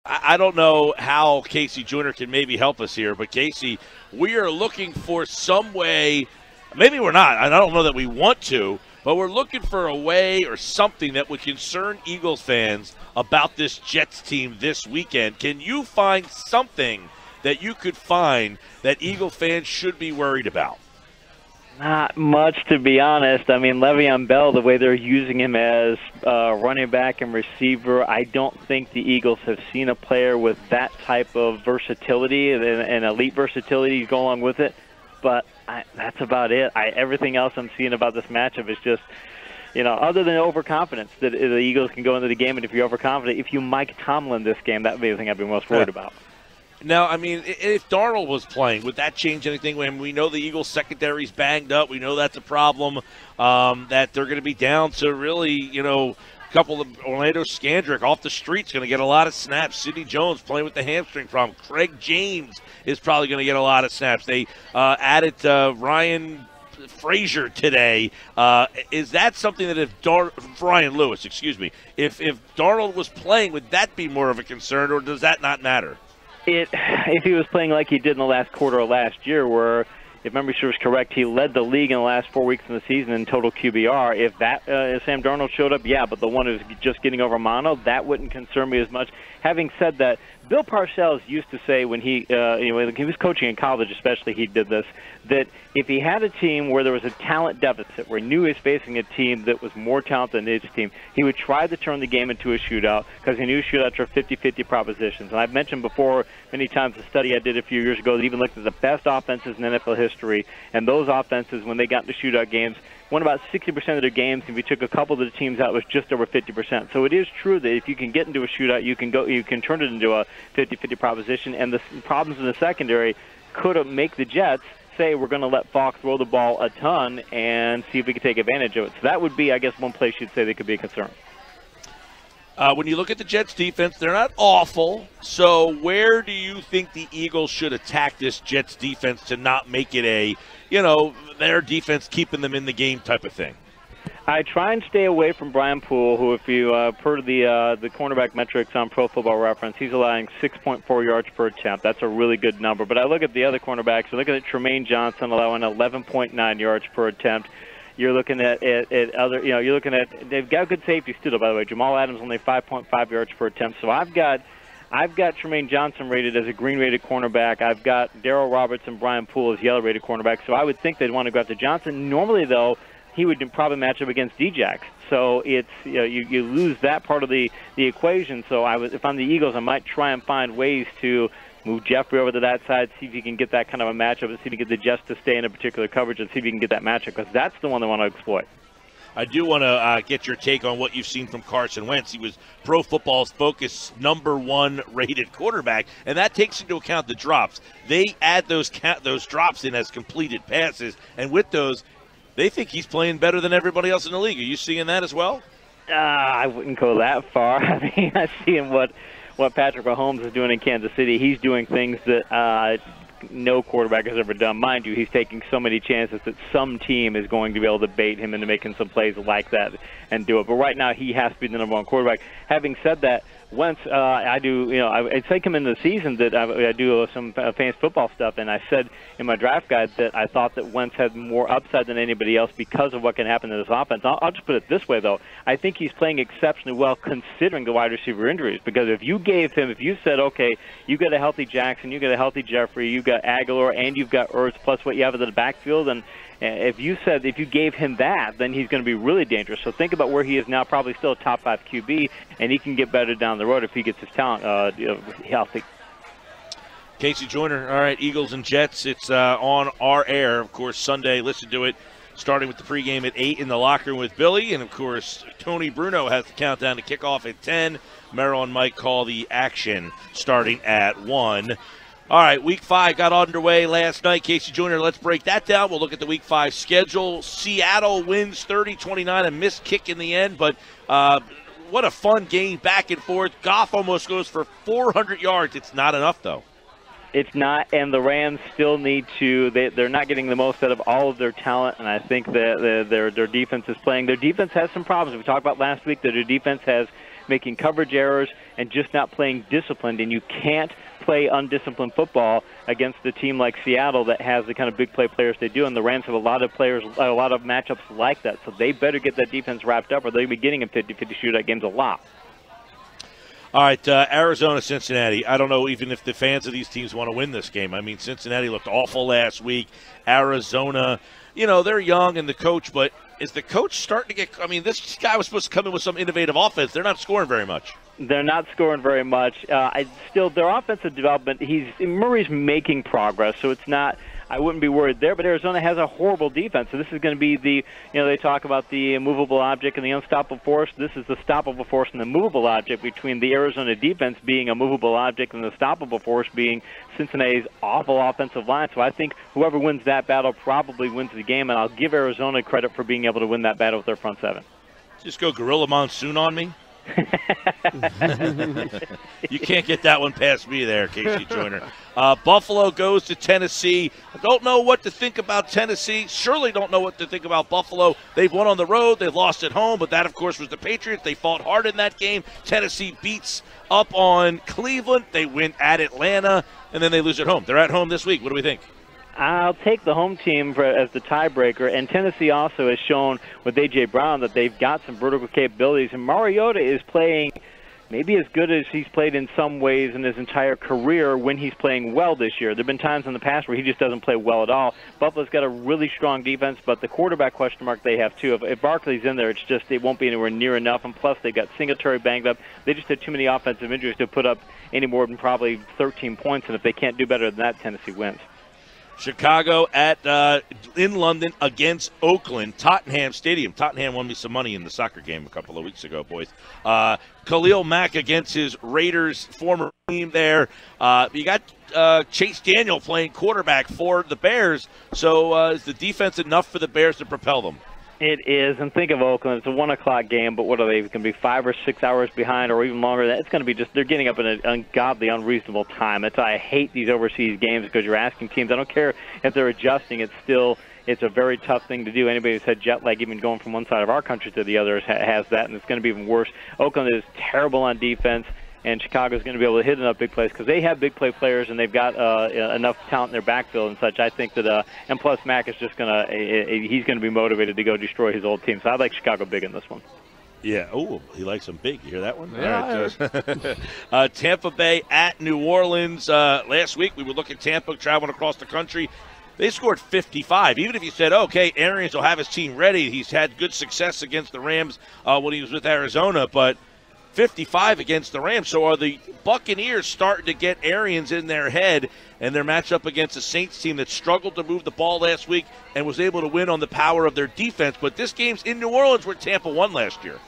I don't know how KC Joyner can maybe help us here, but Casey, we are looking for some way. Maybe we're not. I don't know that we want to, but we're looking for a way or something that would concern Eagles fans about this Jets team this weekend. Can you find something that you could find that Eagle fans should be worried about? Not much, to be honest. I mean, Le'Veon Bell, the way they're using him as running back and receiver, I don't think the Eagles have seen a player with that type of versatility and elite versatility to go along with it. But that's about it. Everything else I'm seeing about this matchup is just, other than overconfidence, that the Eagles can go into the game, and if you're overconfident, if you Mike Tomlin this game, that would be the thing I'd be most worried about. Now, I mean, if Darnold was playing, would that change anything? When we know the Eagles' secondary's banged up, we know that's a problem, that they're going to be down to really, a couple of Orlando Scandrick off the street's going to get a lot of snaps. Sidney Jones playing with the hamstring problem. Craig James is probably going to get a lot of snaps. They added Ryan Frazier today. Is that something that if Ryan Lewis, excuse me, if Darnold was playing, would that be more of a concern, or does that not matter? If he was playing like he did in the last quarter of last year, where, if memory serves correct, he led the league in the last 4 weeks of the season in total QBR. If Sam Darnold showed up, yeah, but the one who's just getting over mono, that wouldn't concern me as much. Having said that, Bill Parcells used to say when he was coaching in college, especially, he did this, that if he had a team where there was a talent deficit, where he knew he was facing a team that was more talented than his team, he would try to turn the game into a shootout, because he knew shootouts are 50-50 propositions. And I've mentioned before many times a study I did a few years ago that even looked at the best offenses in NFL history, and those offenses, when they got into shootout games, won about 60% of their games. If you took a couple of the teams out, it was just over 50%. So it is true that if you can get into a shootout, you can turn it into a 50-50 proposition. And the problems in the secondary could make the Jets say, we're going to let Falk throw the ball a ton and see if we can take advantage of it. So that would be, I guess, one place you'd say they could be a concern. When you look at the Jets' defense, they're not awful. So where do you think the Eagles should attack this Jets' defense to not make it their defense keeping them in the game type of thing? I try and stay away from Brian Poole, who, if you heard the cornerback metrics on Pro Football Reference, he's allowing 6.4 yards per attempt. That's a really good number. But I look at the other cornerbacks. I look at Tremaine Johnson allowing 11.9 yards per attempt. You're looking at other, you're looking at, they've got good safeties too, by the way. Jamal Adams only 5.5 yards per attempt. So I've got Tremaine Johnson rated as a green-rated cornerback. I've got Darryl Roberts and Brian Poole as yellow-rated cornerbacks. So I would think they'd want to go after Johnson. Normally, though, he would probably match up against Djax. So it's you lose that part of the equation. So if I'm the Eagles, I might try and find ways to move Jeffrey over to that side, see if you can get that kind of a matchup, and see if you can get the Jets to stay in a particular coverage, and see if you can get that matchup, because that's the one they want to exploit. I do want to get your take on what you've seen from Carson Wentz. He was Pro Football's Focus #1 rated quarterback, and that takes into account the drops. They add those drops in as completed passes, and with those, they think he's playing better than everybody else in the league. Are you seeing that as well? I wouldn't go that far. I mean, I see what Patrick Mahomes is doing in Kansas City. He's doing things that no quarterback has ever done. Mind you, he's taking so many chances that some team is going to be able to bait him into making some plays like that and do it. But right now, he has to be the #1 quarterback. Having said that, Wentz, I take him into the season that I do some fantasy football stuff, and I said in my draft guide that I thought that Wentz had more upside than anybody else because of what can happen to this offense. I'll just put it this way, though. I think he's playing exceptionally well considering the wide receiver injuries, because if you said, okay, you got a healthy Jackson, you got a healthy Jeffrey, you got Aguilar, and you've got Ertz, plus what you have in the backfield, and if you gave him that, then he's going to be really dangerous. So think about where he is now, probably still a top 5 QB, and he can get better down the road if he gets his talent healthy. KC Joyner, all right, Eagles and Jets. It's on our air, of course, Sunday. Listen to it, starting with the pregame at 8 in the locker room with Billy, and of course, Tony Bruno has the countdown to kickoff at 10. Merrill and Mike call the action starting at 1. All right, Week 5 got underway last night. KC Joyner, let's break that down. We'll look at the Week 5 schedule. Seattle wins 30-29, a missed kick in the end, but what a fun game, back and forth. Goff almost goes for 400 yards. It's not enough, though. It's not, and the Rams still need to. They're not getting the most out of all of their talent, and I think that their defense is playing. Their defense has some problems. We talked about last week that their defense has making coverage errors, and just not playing disciplined. And you can't play undisciplined football against a team like Seattle that has the kind of big play players they do, and the Rams have a lot of matchups like that. So they better get that defense wrapped up, or they'll be getting in 50-50 shootout games a lot. All right, Arizona, Cincinnati. I don't know even if the fans of these teams want to win this game. I mean, Cincinnati looked awful last week. Arizona, they're young and the coach, but is the coach starting to get – I mean, this guy was supposed to come in with some innovative offense. They're not scoring very much. They're not scoring very much. Still, their offensive development, Murray's making progress, so it's not – I wouldn't be worried there, but Arizona has a horrible defense. So this is going to be they talk about the immovable object and the unstoppable force. This is the stoppable force and the movable object, between the Arizona defense being a movable object and the stoppable force being Cincinnati's awful offensive line. So I think whoever wins that battle probably wins the game, and I'll give Arizona credit for being able to win that battle with their front seven. Just go Gorilla Monsoon on me. You can't get that one past me there, KC Joyner. Buffalo goes to Tennessee. I don't know what to think about Tennessee. Surely don't know what to think about Buffalo. They've won on the road. They've lost at home, but that, of course, was the Patriots. They fought hard in that game. Tennessee beats up on Cleveland. They win at Atlanta, and then they lose at home. They're at home this week. What do we think? I'll take the home team as the tiebreaker, and Tennessee also has shown with A.J. Brown that they've got some vertical capabilities, and Mariota is playing maybe as good as he's played in some ways in his entire career when he's playing well this year. There have been times in the past where he just doesn't play well at all. Buffalo's got a really strong defense, but the quarterback question mark they have too. If Barkley's in there, it won't be anywhere near enough, and plus they've got Singletary banged up. They just had too many offensive injuries to put up any more than probably 13 points, and if they can't do better than that, Tennessee wins. Chicago in London against Oakland, Tottenham Stadium. Tottenham won me some money in the soccer game a couple of weeks ago, boys. Khalil Mack against his Raiders former team there. You got Chase Daniel playing quarterback for the Bears. So is the defense enough for the Bears to propel them? It is, and think of Oakland. It's a 1 o'clock game, but what are they going to be, 5 or 6 hours behind, or even longer? It's going to be they're getting up in an ungodly, unreasonable time. I hate these overseas games because you're asking teams. I don't care if they're adjusting. It's a very tough thing to do. Anybody who's had jet lag, even going from one side of our country to the other, has that, and it's going to be even worse. Oakland is terrible on defense, and Chicago's going to be able to hit enough big plays because they have big play players and they've got enough talent in their backfield and such. I think that, and plus Mack is just he's going to be motivated to go destroy his old team. So I like Chicago big in this one. Yeah. Oh, he likes them big. You hear that one? Yeah. All right, Tampa Bay at New Orleans. Last week we would look at Tampa traveling across the country. They scored 55. Even if you said, okay, Arians will have his team ready. He's had good success against the Rams when he was with Arizona, but 55 against the Rams. So are the Buccaneers starting to get Arians in their head, and their matchup against a Saints team that struggled to move the ball last week and was able to win on the power of their defense? But this game's in New Orleans where Tampa won last year.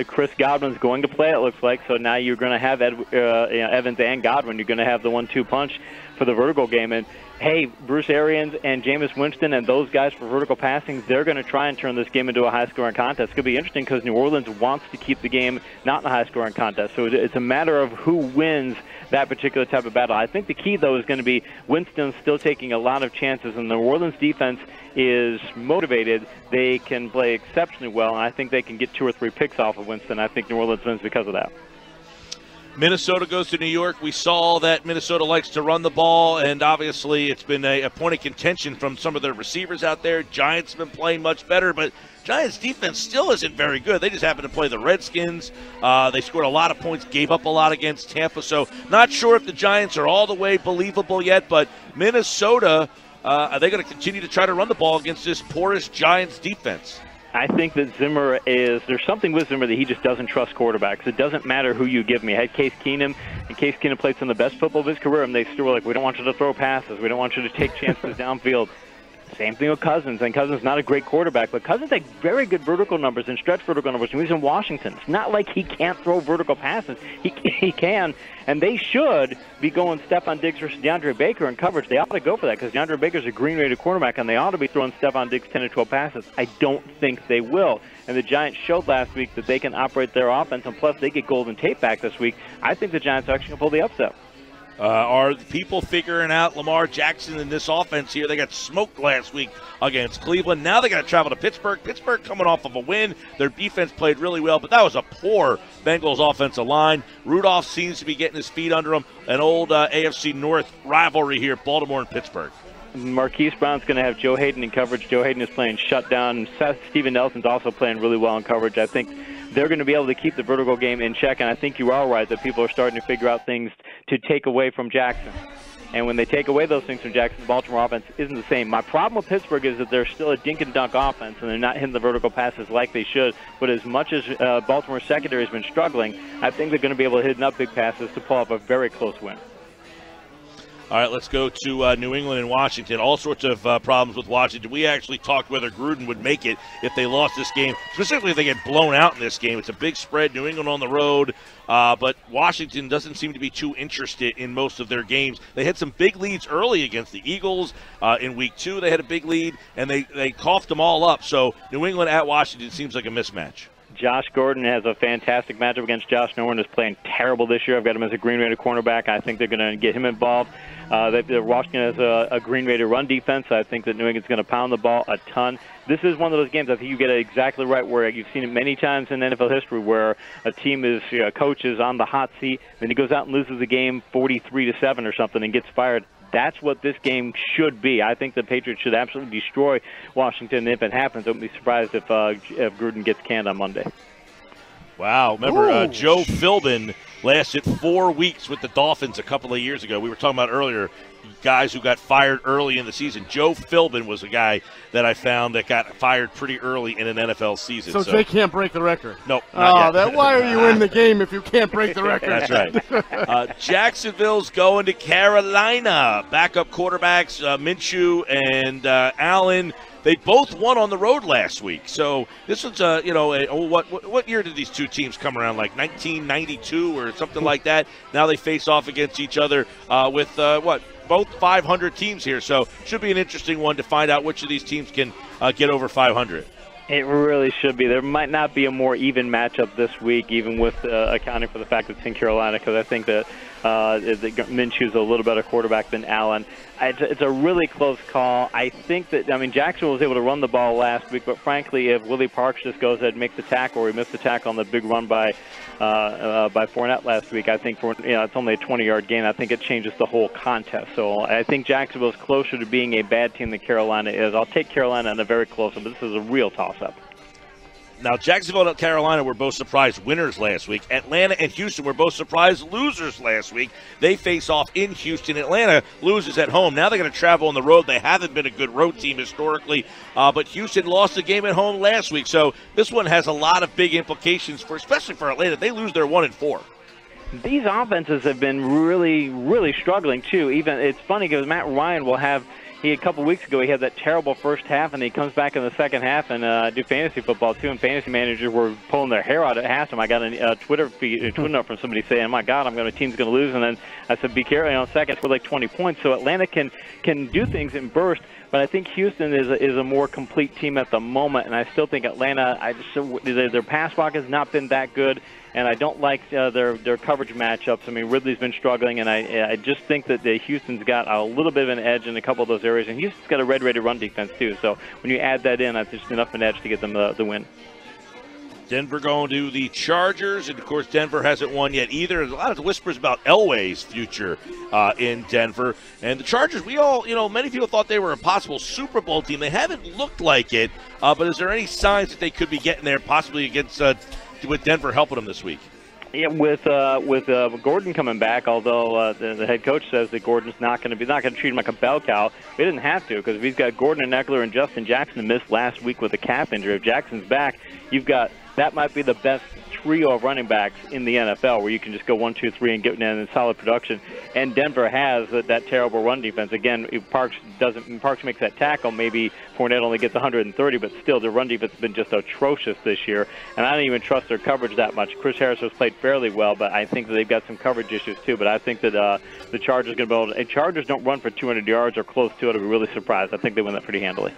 Chris Godwin's going to play, it looks like. So now you're going to have Evans and Godwin. You're going to have the 1-2 punch for the vertical game. And, hey, Bruce Arians and Jameis Winston and those guys for vertical passing, they're going to try and turn this game into a high-scoring contest. It's going to be interesting because New Orleans wants to keep the game not in a high-scoring contest. So it's a matter of who wins that particular type of battle. I think the key, though, is going to be Winston still taking a lot of chances, and the New Orleans defense is motivated. They can play exceptionally well, and I think they can get 2 or 3 picks off of Winston. I think New Orleans wins because of that. Minnesota goes to New York. We saw that Minnesota likes to run the ball, and obviously it's been a point of contention from some of their receivers out there. Giants have been playing much better, but Giants' defense still isn't very good. They just happen to play the Redskins. They scored a lot of points, gave up a lot against Tampa, so not sure if the Giants are all the way believable yet, but Minnesota, are they going to continue to try to run the ball against this porous Giants defense? I think that there's something with Zimmer that he just doesn't trust quarterbacks. It doesn't matter who you give me. I had Case Keenum, and Case Keenum played some of the best football of his career, and they still were like, we don't want you to throw passes. We don't want you to take chances downfield. Same thing with Cousins, and Cousins not a great quarterback, but Cousins had very good vertical numbers and stretch vertical numbers when he was in Washington. It's not like he can't throw vertical passes. He can, and they should be going Stephon Diggs versus DeAndre Baker in coverage. They ought to go for that because DeAndre Baker's a green-rated quarterback, and they ought to be throwing Stephon Diggs 10 or 12 passes. I don't think they will. And the Giants showed last week that they can operate their offense, and plus they get Golden Tate back this week. I think the Giants are actually going to pull the upset. Are the people figuring out Lamar Jackson in this offense here? They got smoked last week against Cleveland. Now they got to travel to Pittsburgh. Pittsburgh coming off of a win. Their defense played really well, but that was a poor Bengals offensive line. Rudolph seems to be getting his feet under him. An old AFC North rivalry here, Baltimore and Pittsburgh. Marquise Brown's going to have Joe Hayden in coverage. Joe Hayden is playing shutdown. Steven Nelson's also playing really well in coverage. I think they're going to be able to keep the vertical game in check, and I think you are right that people are starting to figure out things to take away from Jackson. And when they take away those things from Jackson, the Baltimore offense isn't the same. My problem with Pittsburgh is that they're still a dink-and-dunk offense, and they're not hitting the vertical passes like they should. But as much as Baltimore's secondary has been struggling, I think they're going to be able to hit enough big passes to pull up a very close win. All right, let's go to New England and Washington. All sorts of problems with Washington. We actually talked whether Gruden would make it if they lost this game, specifically if they get blown out in this game. It's a big spread, New England on the road, but Washington doesn't seem to be too interested in most of their games. They had some big leads early against the Eagles. In Week 2, they had a big lead, and they coughed them all up. So New England at Washington seems like a mismatch. Josh Gordon has a fantastic matchup against Josh Norman, who's playing terrible this year. I've got him as a Green Raider cornerback. I think they're going to get him involved. Washington has a Green Raider run defense. I think that New England's going to pound the ball a ton. This is one of those games I think you get it exactly right, where you've seen it many times in NFL history, where a team is coach is on the hot seat, then he goes out and loses the game 43-7 or something and gets fired. That's what this game should be. I think the Patriots should absolutely destroy Washington. If it happens, I wouldn't be surprised if Gruden gets canned on Monday. Wow. Remember, Joe Philbin lasted 4 weeks with the Dolphins a couple of years ago. We were talking about earlier guys who got fired early in the season. Joe Philbin was a guy that I found that got fired pretty early in an NFL season. So they can't break the record? Nope, not yet. Why are you in the game if you can't break the record? That's right. Jacksonville's going to Carolina. Backup quarterbacks Minshew and Allen. They both won on the road last week. So this was, what year did these two teams come around? Like 1992 or something like that. Now they face off against each other with, both 500 teams here. So should be an interesting one to find out which of these teams can get over 500. It really should be. There might not be a more even matchup this week, even with accounting for the fact that it's in Carolina, because I think that Minshew's a little better quarterback than Allen. It's a really close call. I think that, Jackson was able to run the ball last week, but frankly, if Willie Parks just goes ahead and makes the tackle, or he missed the tackle on the big run by Fournette last week, I think it's only a 20-yard gain. I think it changes the whole contest. So I think Jacksonville's closer to being a bad team than Carolina is. I'll take Carolina in a very close one, but this is a real toss-up. Now, Jacksonville and Carolina were both surprise winners last week. Atlanta and Houston were both surprise losers last week. They face off in Houston. Atlanta loses at home. Now they're going to travel on the road. They haven't been a good road team historically, but Houston lost the game at home last week. So this one has a lot of big implications, especially for Atlanta. They lose their 1-4. These offenses have been really, really struggling, too. Even it's funny because Matt Ryan will have – a couple weeks ago, he had that terrible first half, and he comes back in the second half and do fantasy football, too, and fantasy managers were pulling their hair out at halftime. I got a Twitter note from somebody saying, my God, team's going to lose. And then I said, be careful, second for like 20 points. So Atlanta can do things in bursts, but I think Houston is a more complete team at the moment, and I still think Atlanta, their pass block has not been that good, and I don't like their coverage matchups. Ridley's been struggling, and I just think that Houston's got a little bit of an edge in a couple of those areas, and Houston's got a red-rated run defense too. So when you add that in, that's just enough of an edge to get them the win. Denver going to the Chargers, and of course Denver hasn't won yet either. There's a lot of whispers about Elway's future in Denver, and the Chargers. Many people thought they were a possible Super Bowl team. They haven't looked like it, but is there any signs that they could be getting there, possibly against with Denver helping them this week? Yeah, with Gordon coming back, although the head coach says that Gordon's not going to treat him like a bell cow. He doesn't have to, because if he's got Gordon and Eckler and Justin Jackson missed last week with a calf injury. If Jackson's back, that might be the best trio of running backs in the NFL, where you can just go 1, 2, 3 and get in solid production. And Denver has that terrible run defense. Again, if Parks makes that tackle, maybe Fournette only gets 130, but still their run defense has been just atrocious this year. And I don't even trust their coverage that much. Chris Harris has played fairly well, but I think that they've got some coverage issues too. But I think that the Chargers going to be able to. Chargers don't run for 200 yards or close to it. I'd be really surprised. I think they win that pretty handily.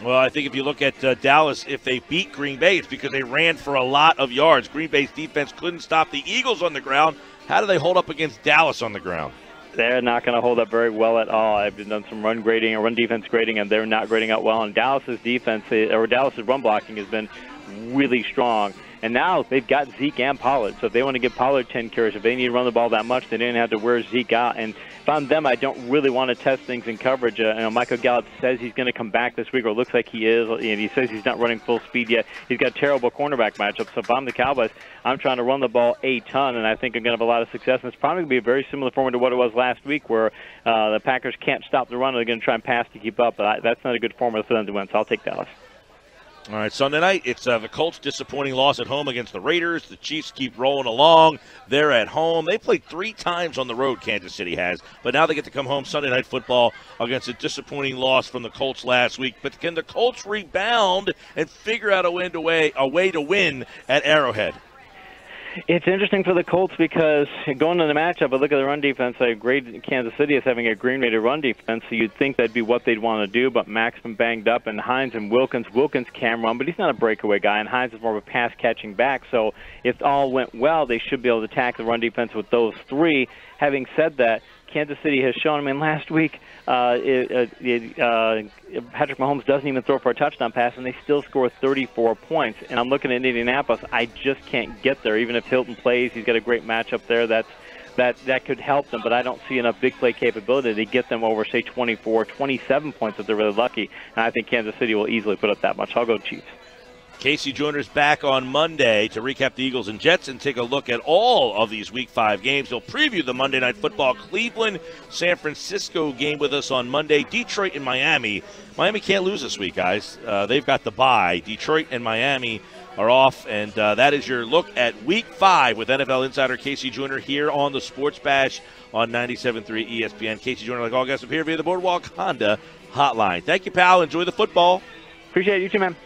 Well, I think if you look at Dallas, if they beat Green Bay, it's because they ran for a lot of yards. Green Bay's defense couldn't stop the Eagles on the ground. How do they hold up against Dallas on the ground? They're not going to hold up very well at all. I've done some run defense grading, and they're not grading out well. And Dallas's run blocking has been really strong. And now they've got Zeke and Pollard. So if they want to give Pollard 10 carries, if they need to run the ball that much, they didn't have to wear Zeke out. And if I'm them, I don't really want to test things in coverage. Michael Gallup says he's going to come back this week, or looks like he is. And he says he's not running full speed yet. He's got terrible cornerback matchups. So if I'm the Cowboys, I'm trying to run the ball a ton, and I think I'm going to have a lot of success. And it's probably going to be a very similar format to what it was last week, where the Packers can't stop the run. They're going to try and pass to keep up. But that's not a good formula for them to win, so I'll take Dallas. All right, Sunday night, it's the Colts' disappointing loss at home against the Raiders. The Chiefs keep rolling along. They're at home. They played 3 times on the road, Kansas City has, but now they get to come home Sunday Night Football against a disappointing loss from the Colts last week. But can the Colts rebound and figure out a way to win at Arrowhead? It's interesting for the Colts because going into the matchup, I look at the run defense. I grade Kansas City as having a green rated run defense, so you'd think that'd be what they'd want to do, but Mac's been banged up, and Hines and Wilkins can run, but he's not a breakaway guy, and Hines is more of a pass-catching back, so if all went well, they should be able to attack the run defense with those 3. Having said that, Kansas City has shown, last week, Patrick Mahomes doesn't even throw for a touchdown pass, and they still score 34 points. And I'm looking at Indianapolis. I just can't get there. Even if Hilton plays, he's got a great matchup there. That could help them, but I don't see enough big play capability to get them over, say, 24, 27 points if they're really lucky. And I think Kansas City will easily put up that much. I'll go Chiefs. KC Joyner's back on Monday to recap the Eagles and Jets and take a look at all of these Week 5 games. He'll preview the Monday Night Football Cleveland-San Francisco game with us on Monday. Detroit and Miami. Miami can't lose this week, guys. They've got the bye. Detroit and Miami are off, and that is your look at Week 5 with NFL Insider KC Joyner here on the Sports Bash on 97.3 ESPN. KC Joyner, like all guests, up here via the Boardwalk Honda Hotline. Thank you, pal. Enjoy the football. Appreciate it. You too, man.